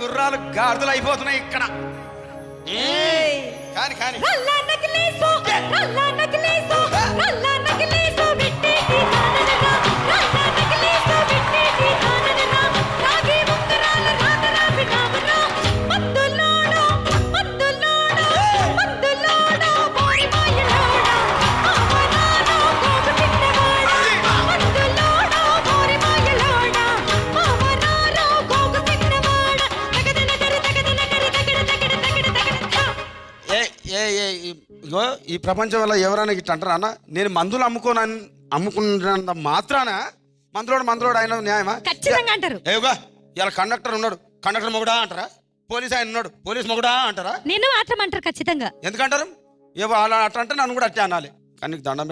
గుర్రాలు గాడిదలు అయిపోతున్నాయి ఇక్కడ. కానీ కానీ ఇగో ఈ ప్రపంచం వల్ల ఎవరైనా ఇట్లా అంటారా అన్న? నేను మందులు అమ్ముకున్నంత మాత్రాన మందులోడు ఆయన న్యాయమా? ఖచ్చితంగా అంటారు. ఏగా ఇలా కండక్టర్ ఉన్నాడు, కండక్టర్ మొగుడా అంటారా? పోలీస్ ఆయన ఉన్నాడు, పోలీస్ మొగుడా అంటారా? నేను మాత్రం అంటారు ఖచ్చితంగా. ఎందుకంటారు? ఏవో అలా అట్లా అంటే నన్ను కూడా అట్టే అనాలి. కానీ దండం